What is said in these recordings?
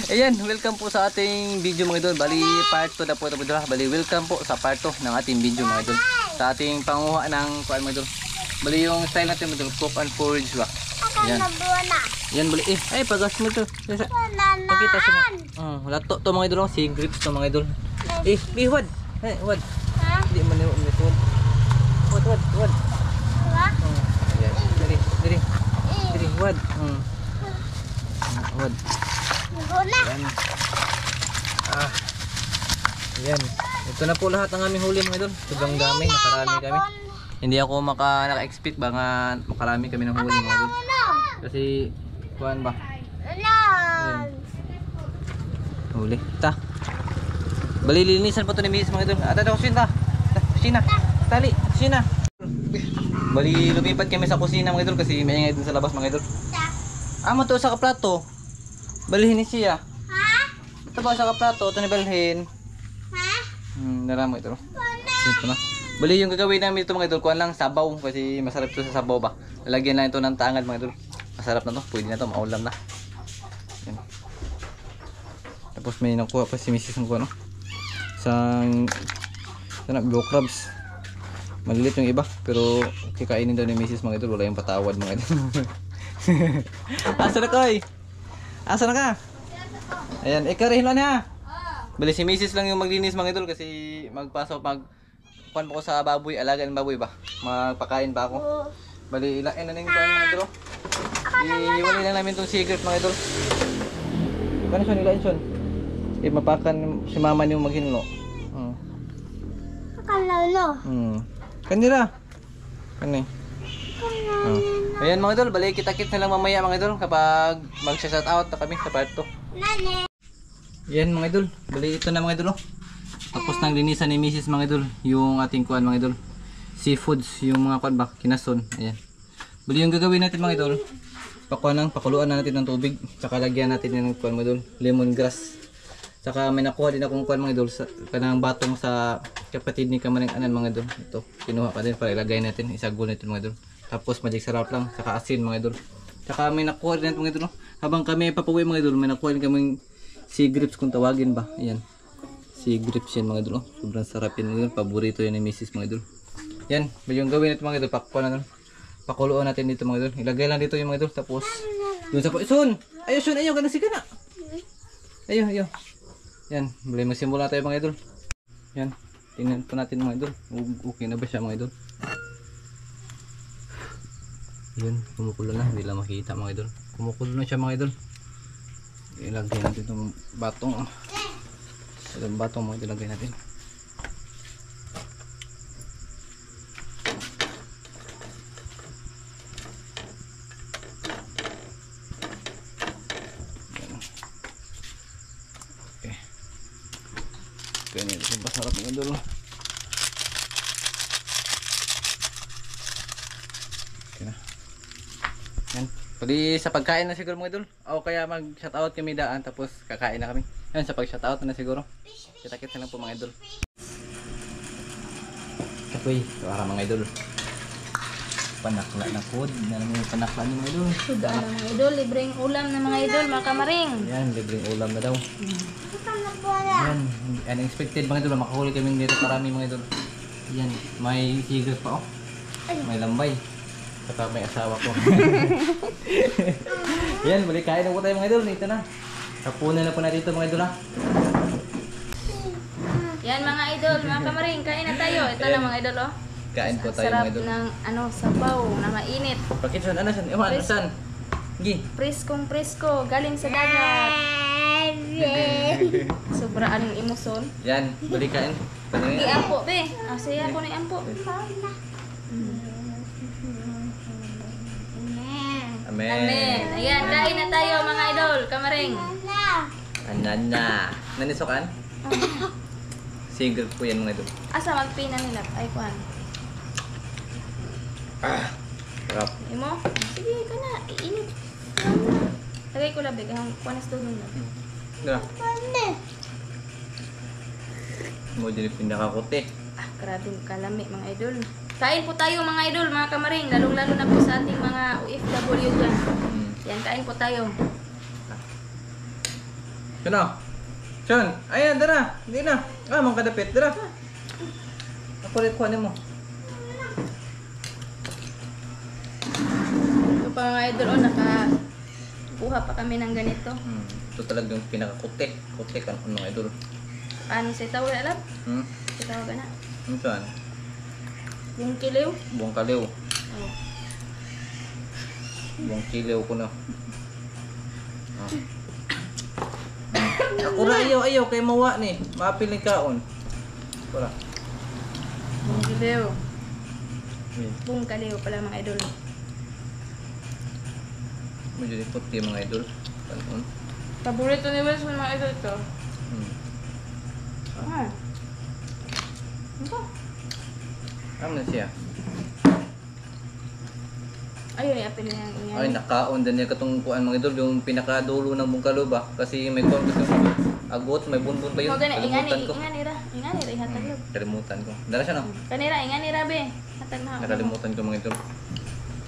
Ayan, welcome po sa ating video mga idol. Bali part 2 na po ito mga idol. Bali welcome po sa part 2 ng ating video mga idol. Sa ating panguha ng kuan mga idol. Bali yung style natin mga idol, cook and forage ba. Ayan. Ayan bali ay pagas mo to. Pakita sa mga. Wala to mga idol, si grips to mga idol. Bihwad. Wad. Hindi man niyo umito. Wad. Ayan. Diri, wad. Wad. Ayan. Ayan. Ito na po lahat ng aming huli mga idol. Sobrang dami, nakarami kami. Hindi ako naka-expect baka makarami kami ng huli mga idol. Kasi kuhan ba? Ayan. Huli. Ta. Bali linisan po ito ni Miss mga idol. Ata kusina. Kusina. Tali. Kusina. Bali lumipat kami sa kusina mga idol kasi may ingay dun sa labas mga idol. Amo to sa kaplato. Balhin ni siya. Ha? Ito ba sa kaplato? Ito ni balhin. Ha? Naramo ito. Ito na. Bali yung gagawin namin ito mga idol, kuhan lang sabaw kasi masarap ito sa sabaw ba. Lalagyan lang ito ng tangad mga idol. Masarap na to. Pwede na to, maulam na. Yan. Tapos may nakuha pa si Mrs. ng kuha no. Isang blue crabs. Malilit yung iba pero kikainin daw ni Mrs. mga idol. Wala yung patawad mga idol. Asa na koy? Asa na ka? Ayan, ikarihin lang niya. Bali si Mrs. lang yung maglinis mga idol kasi magpasok kuan po ko sa baboy, alagaan baboy ba? Magpakain ba ako? Bali ilain na ning kuan mga idol. Iwalay lang namin tong secret mga idol. Kano siya nilain siya? Mapakan si mama niyo maghinlo. Kalalo. Kanira. Kanay. Ayan mga idol, balik kita-kit na lang mamaya mga idol kapag mag-shout out na kami sa part 2. Ayan mga idol, balik ito na mga idol. Tapos nang linisan ni Mrs. mga idol, yung ating kuan mga idol. Seafoods, yung mga kuan ba, kinason. Ayan. Bali yung gagawin natin mga idol, pakuluan na natin ng tubig, saka lagyan natin ng kuan mga idol, lemongrass. Saka may nakuha din akong kuan mga idol sa kanang batong sa kapatid ni Kamaring Anan mga idol. Ito, kinuha pa din para ilagay natin, isagol natin mga idol. Tapos magic sarap lang, saka asin mga idol. Saka may nakuha din mga idol. Habang kami papawi mga idol, may nakuha din kaming sea grapes kung tawagin ba. Ayan. Sea grapes yan mga idol. Sobrang sarap yan mga idol. Paborito yan ni Mrs. mga idol. Yan, yung gawin natin mga idol, pakuluan natin dito mga idol. Ilagay lang dito yung mga idol. Tapos, dun sa Sun! Ayaw Sun, ayaw, ganun siga na. Ayaw. Yan, bali magsimula tayo mga idol. Yan, tingnan po natin mga idol. Okay na ba siya mga idol? Yun, kumukulo na, hindi lang makita mga idol. Kumukulo na siya mga idol. Ilagay natin itong batong. Itong batong mga ilagay natin. Okay. Ganyan, ito masarap mga idol. Yan. Pwede sa pagkain na siguro mga idol. O kaya mag shoutout kami daan tapos kakain na kami. Yan sa pag shoutout na siguro. Kita-kit na lang po mga idol. Kapoy, para mga idol. Panakla na food. Na naman yung panakla ni mga idol. Suda na mga idol, libreng ulam na mga idol, mga kamaring. Yan, libreng ulam na daw. Yan, unexpected mga idol. Makahuli kami dito karami mga idol. Yan, may higos pa oh. May lambay. Saka may asawa ko. Yan, balik kain na po tayo mga idol. Ito na. Tapunan na po natin ito mga idol ha. Yan mga idol, mga kamaring, kain na tayo. Ito na mga idol oh. Kain po tayo sarap mga idol. ng sabaw na mainit. Bakit saan? Ano saan? Ewan, saan? Gi. Presko, galing sa dagat. Sobraan yung emoson. Yan, balik kain. Iampo be. Saya ko na iampo. Amen. Amen. Ayan, kain na tayo mga idol, kamaring. Anana. Nanisokan? Single po yan mga idol. Asa magpina nila? Ay, kuhan. Sarap. Imo? Sige, ka na. Iinit. Tagay ko labig. Ang kuhanas doon na. Dala. Mo din pinakakote. Grabe kalami mga idol. Kain po tayo mga idol, mga kamaring. Lalong-lalo na po sa ating mga OFW dyan. Yan, kain po tayo. Sino? Sean, ayan, dara. Hindi na. Ah, mga kadapit, dara. Ako ulit kuhanin mo. Ito pa mga idol, nakakuha pa kami ng ganito. Ito talaga yung pinaka-kutik. Kutik ang mga idol. Paano sa tawag alam? Sa tawag na. Ano saan? Buong kiliw. Buong kaliw. Oh. Buong kiliw ko na. Ako ra ayaw kay mawa ni. Maapil ni kaon. Para. Buong kiliw. Buong kaliw pala mga idol. Medyo di puti mga idol. Panon. Paborito ni Wilson mga idol ito. Ah. Ito. Ano na siya? Ayun, i-apil niya ang ingay. Ay, nakaon din niya katong kuan mga idol. Yung pinakadulo ng bungkalo ba? Kasi may kuan kasi agot, may bunbun pa yun. Kalimutan ko. Inganira, ihatag lang. Kalimutan ko. Dala siya no? Kanira, inganira be. Hatag na ako. Nakalimutan ko mga idol.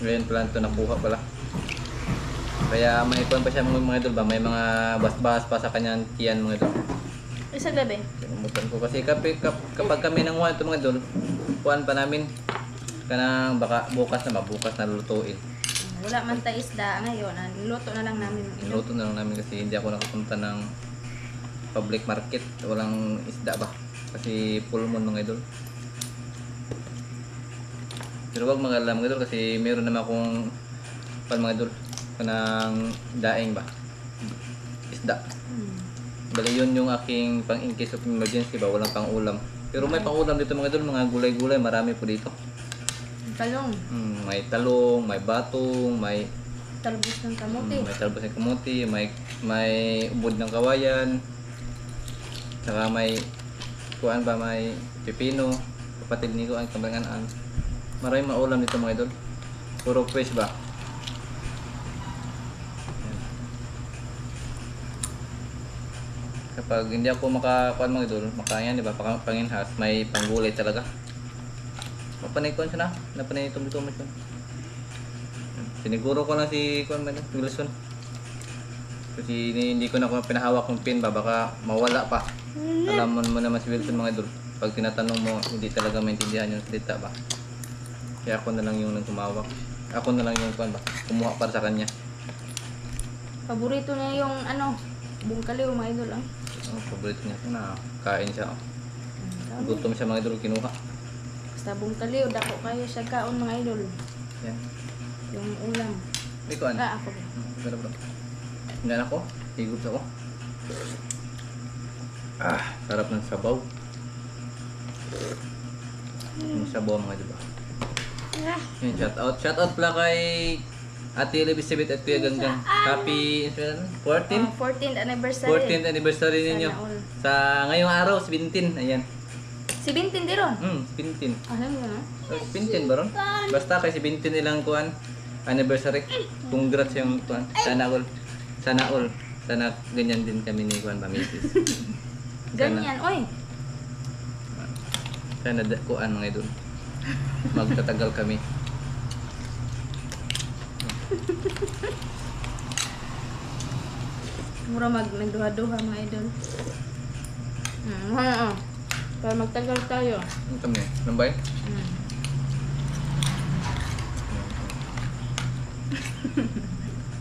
Ngayon pala ito nakuha pala. Kaya may kuan pa siya mga idol ba? May mga basbas pa sa kanyang tiyan mga idol. Isa gabi. Kalimutan ko kasi kapag kami nang ito mga idol, kuan pa namin. Kanang baka bukas na lulutuin. Wala man tayo isda ngayon. Niluto na lang namin. Niluto na lang namin kasi hindi ako nakapunta ng public market. Walang isda ba? Kasi full moon mga idol. Pero wag mag-alala mga idol kasi meron naman akong mga idol kanang daing ba? Isda. Bali yun yung aking pang in case of emergency ba? Walang pang ulam. Pero may pang ulam dito mga idol. Mga gulay-gulay. Marami po dito. Talong. May talong, may batong, may Talbos ng kamote. may talbos ng kamote, may ubod ng kawayan. Saka may kuan ba, may pipino, kapatid ni ko ang kabanganan. Maraming maulam dito mga idol. Puro fresh ba? Kapag hindi ako makakuan mga idol, makayan di ba, panginhas, may panggulay talaga. Mapanay ko siya na, napanay itong dito mo siya. Siniguro ko lang si Wilson. Kasi hindi ko na pinahawak ng pin ba, baka mawala pa. Alam mo naman si Wilson mga idol. Pag tinatanong mo, hindi talaga maintindihan yung salita ba. Kaya ako na lang yung nagkumawak. Ako na lang yung kumuha para sa kanya. Paborito niya yung buong kaliw mga idol. Paborito niya. Kain siya. Gutom siya mga idol, kinuha. Basta buong kaliw, dako kayo siya kaon mga idol. Yan. Yung ulam. Ikaw ano? Ako ba? Ganda bro. Hindi ako. Higup ako. Sarap ng sabaw. Yung sabaw mga diba? Yan, shout out pala kay Ate Elizabeth at Kuya Ganggang. Happy 14th? 14th anniversary. 14th anniversary ninyo. Sa ngayong araw, 17. Ayan. Si Bintin di ron? 17. Alam mo na? 17 ba ron? Basta kay 17 nilang kuan anniversary. Congrats yung kuan. Sana all. Sana ganyan din kami ni kuan Mamisis. Ganyan, oy. Sana kuan mga idol. Magtatagal kami. Mura nagduha-duha mga idol. Para magtagal tayo. Ano kami? Lambay?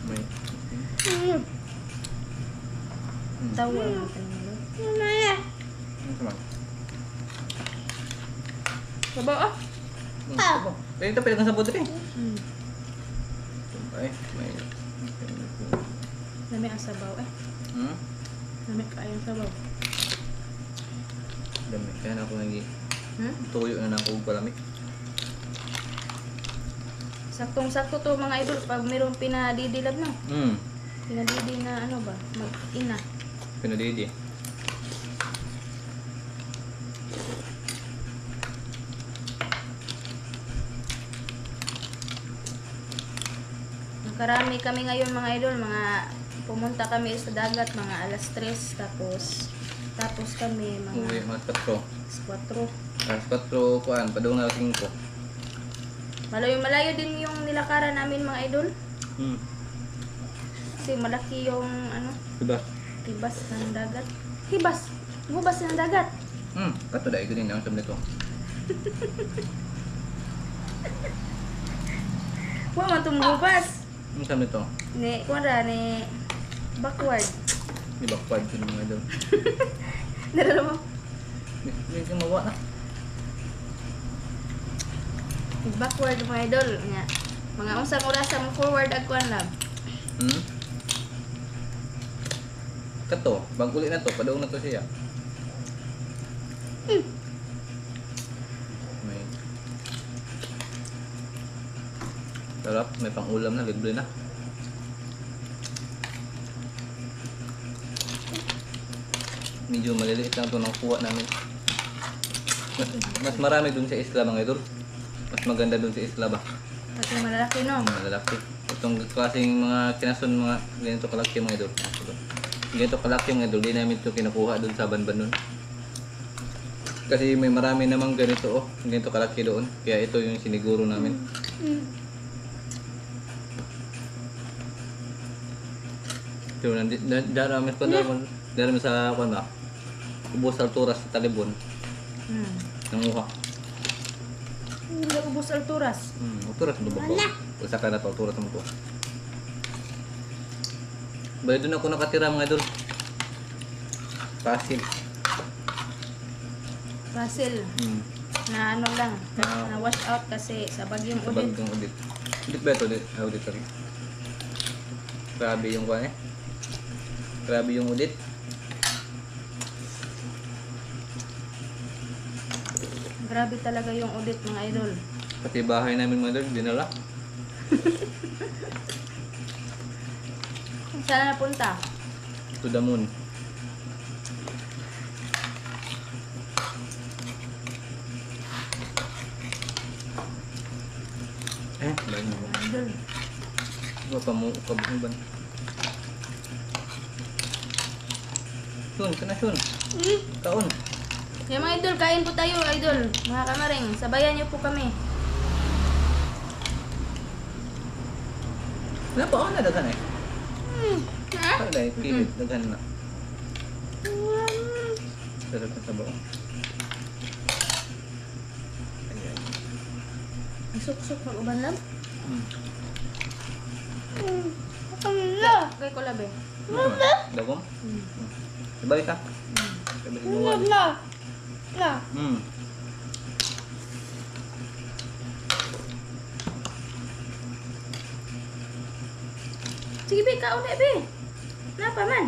May. Tawa mo tayo. Ano sama? Sabaw Ito pwede kang sabot rin. Ay, may. Nami ang sabaw Nami kayang sabaw. Dami. Kaya na ako nagi. Tuyo na ako palamig. Saktong-sakto to mga idol pag mayroong pinadidilab na. Pinadidi na mag-ina. Pinadidi. Nakarami kami ngayon mga idol, pumunta kami sa dagat mga alas 3 tapos kami Uwi, mga mga 4. 4. Alas 4 kuan, padung na 5. Malayo din yung nilakaran namin mga idol. Hmm. Kasi malaki yung Diba? Hibas ng dagat. Hibas! Hubas ng dagat. Kato dahil ko din ang sabi nito. Huwag man tumubas. Ang sabi nito. Ni, kuwara, ni backward. Di ba kwad ko mga idol. Nalala mo? Hindi ko mawa na. Backward mga idol. Nga. Mga unsang orasa mo forward ag kuan lab. Kato, bang uli na to, padaong na to siya. May sarap, may pang ulam na, libre na. Medyo maliliit lang ito ng kuha namin. Mas marami dun sa isla mga idol. Mas maganda dun sa isla ba? At yung malalaki no? Malalaki. Itong klaseng mga kinason, mga ganito kalaki mga idol. Ganito kalaki mga idol, di namin ito kinukuha dun sa banban nun. Kasi may marami namang ganito oh, ganito kalaki doon. Kaya ito yung siniguro namin. So, daramin pa daramin sa kwan ba? Ubos alturas sa talibon. Nanguha. Hindi ubos alturas. Alturas mo ba ko? Usa ka na to, alturas mo ko. Bali doon ako nakatira mga idol. Pasil. Basil. Na ano lang. Na wash out kasi sa bagyong Sa udit. bagong udit. Udit ba ito? Udit rin. Grabe yung kwan eh. Grabe yung udit. Grabe talaga yung udit mga idol. Pati bahay namin mga idol, dinala. Saan na napunta? To the moon. Lain mo. Idol. Iba pa mo, kabuhin ba? Shun, kana Shun. Kaon. Kaya mga idol, kain po tayo idol. Mga kamaring, sabayan niyo po kami. Napa ako na daghan eh. Ha? Para dahil pilit, daghan na. Sarap na sabaw. Ayan. Isuk-suk mag-uban lang. Kay ko labi. Dagom? Sabay ka. Sabay ka. Sige be, kaon na be. Napa man?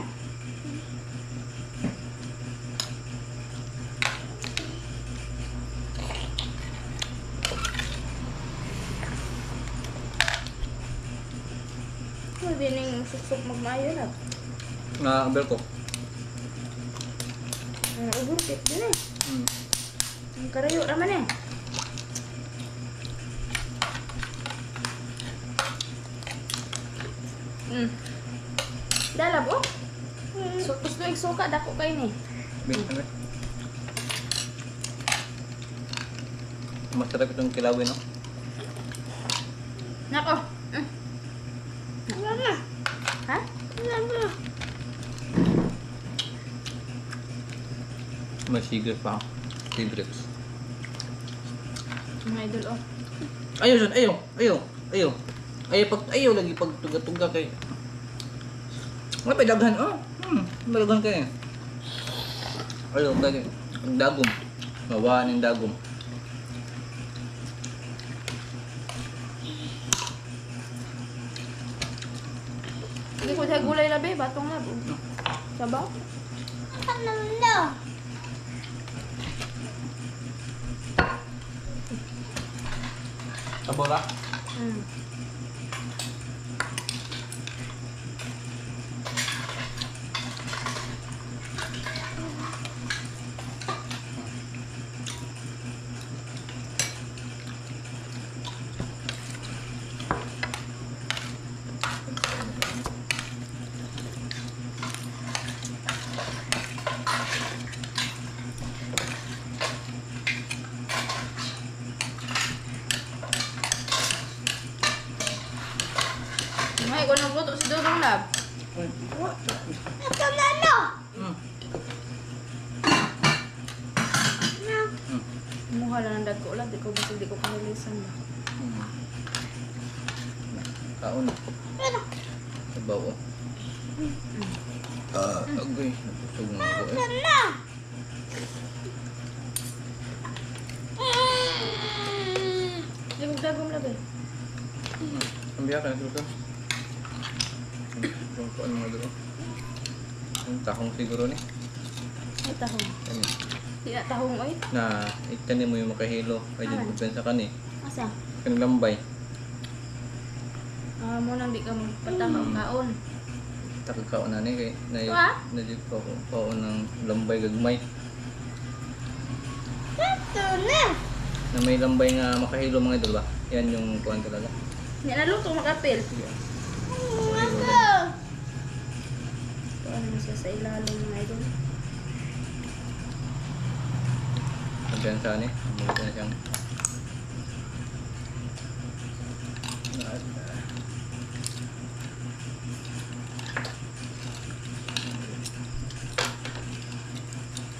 Pwede ning susuk magmayo na. Abel ko. Ugurtit din eh. Ang karayo raman eh. Dalab oh. Gusto yung suka, dako kayo ni. Ano? Masarap itong kilawin, no? Nako. Ha? May secret pa. Secrets. Mga idol oh. Ayaw, John. Ayaw. Ayaw. Ayaw. Ayaw lagi pag tuga-tuga kay. May daghan. Oh. May daghan kayo. Ayaw. Kaya. Ang dagom. Mawaan yung dagom. Hindi ko dahil gulay labi. Batong lab. Sabaw. Sabora? May ko nagluto si Dudong lab. What? Ito na no. dagko lang, di ko basig, di ko kanilisan ba. Kaon. Sabaw oh. Agoy. Napusog na ako eh. Dagom lagi. Ambil ka na ito. Kung ano mga dito. Yung tahong siguro ni. Ay, tahong. Kani. Di na tahong, oy. Na, ikani mo yung makahilo. Ay, dyan ko sa kani. Asa? Kani lambay. Mo nang di ka magpatakaw kaon. Takagkaon na ni kay Ah? na dito ko kaon ng lambay gagmay. Na may lambay nga makahilo mga idol ba? Yan yung kuhan talaga. Hindi na luto makapil. Sige. Kuan mo siya sa ilalim mga idol. Pagyan sa ani, muli na siyang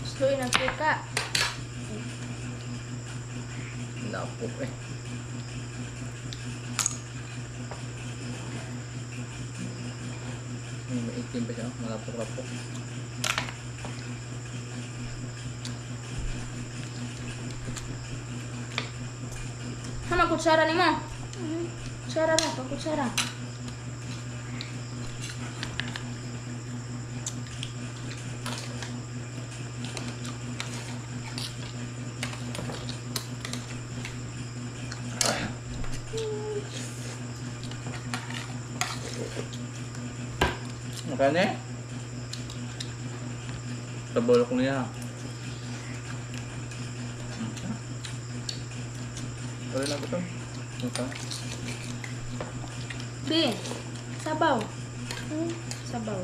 Sloy ng suka. lapok eh. May maitim pa siya, malapok-lapok. Sama kutsara ni mo. Kutsara na, kutsara. Makanya tabolok niya. Boleh na betul? Muka. Bi, sabaw. Sabaw.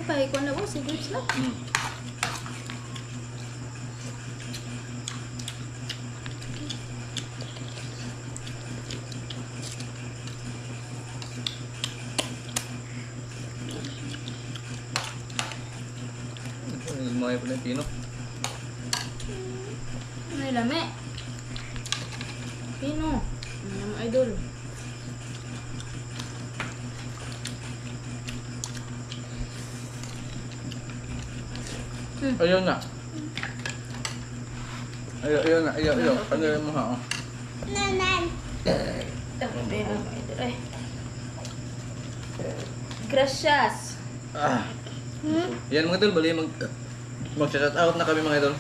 Apa ikon na mo si grapes na? Lumayan pala yung pino. May lami. Pino. Ano mo idol? Ayaw na. Ayaw na. Ayaw. Ano mo ha? Ay. Gracias. Yan mga idol, bali mag-shout out na kami mga idol.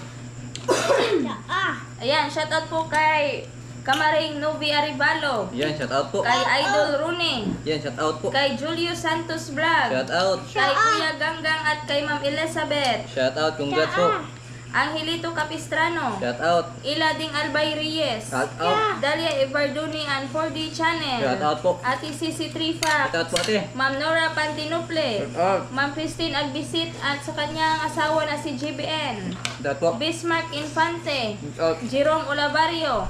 Ayan, shout out po kay Kamaring Novi Arivalo. Yan, shout out po. Kay Idol Rune. Yan, shout out po. Kay Julio Santos Vlog. Shout out. Kay Kuya Ganggang at kay Ma'am Elizabeth. Shout out, congrats po. Angelito Capistrano. Shout out. Ilading Albay Reyes. Shout out. Dalia Evarduni and 4D Channel. Shout out po. Ate Sisi Shout Trifax. out po ate. Ma'am Nora Pantinople. Shout out. Ma'am Christine Agbisit at sa kanyang asawa na si JBN. Shout out po. Bismarck Infante. Shout out. Jerome Olavario.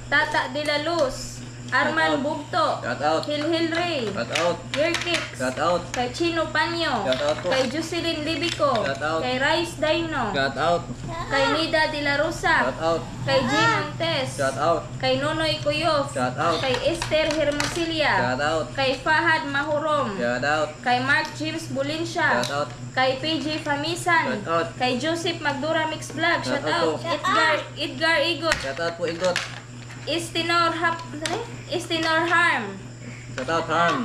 Tata de la Luz. Arman Bugto. Shout out. Hilhil Ray. Shout out. Yerkix. Shout out. Kay Chino Panyo. Shout out po. Kay Jocelyn Libico. Shout out. Kay Rice Dino. Shout out. Kay Nida de la Rosa. Shout out. Kay G. Montes. Shout out. Kay Nonoy Kuyof. Shout out. Kay Esther Hermosilia. Shout out. Kay Fahad Mahurom. Shout out. Kay Mark James Bulinsya. Shout out. Kay PJ Famisan. Shout out. Kay Joseph Magdura Mix Vlog. Shout Shout out out. po. Edgar Igot. Shout out po Igot. Istinor Harm. Shout out Harm.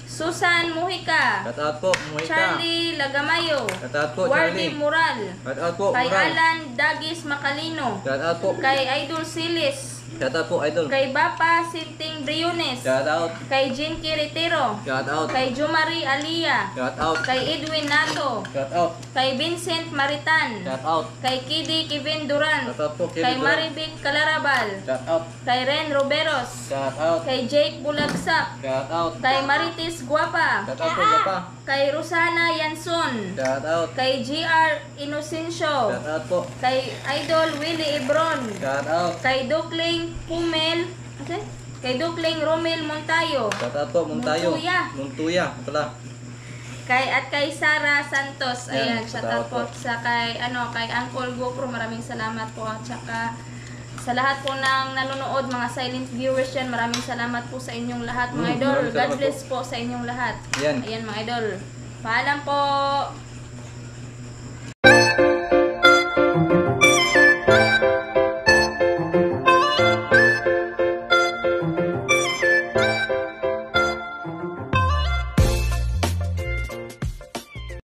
Susan Mujica. Shout out po Muhika. Charlie Lagamayo. Shout out po Wardy Charlie. Mural. Shout out po Kay Mural. Alan Dagis Macalino. Shout out po. Kay Idol Silis. Shout out po Idol. Kay Bapa Sinting Briones. Shout out. Kay Jinky Retero. Shout out. Kay Jumari Alia. Shout out. Kay Edwin Nato. Shout out. Kay Vincent Maritan. Shout out. Kay Kidi Kevin Duran. Shout out po Kay Kevin Duran. Maribig Calarabal. Shout out. Kay Ren Roberos. Shout out. Kay Jake Bulagsak. Shout out. Kay Marites Guapa. Shout out po Gapa. Kay Rosana Yanson. Shout out. Kay GR Inocencio. Shout out po. Kay Idol Willie Ebron. Shout out. Kay Dukling Pumel. Okay? Kay Dukling Romel Montayo. Shout out po Montayo. Montuya. Montuya pala. Kay Sara Santos, Yan, ayan, shout shoutout out po sa kay Uncle GoPro, maraming salamat po at saka sa lahat po ng nanonood, mga silent viewers yan, maraming salamat po sa inyong lahat mga idol. maraming God salamat bless po sa inyong lahat. Yan. Ayan mga idol. Paalam po.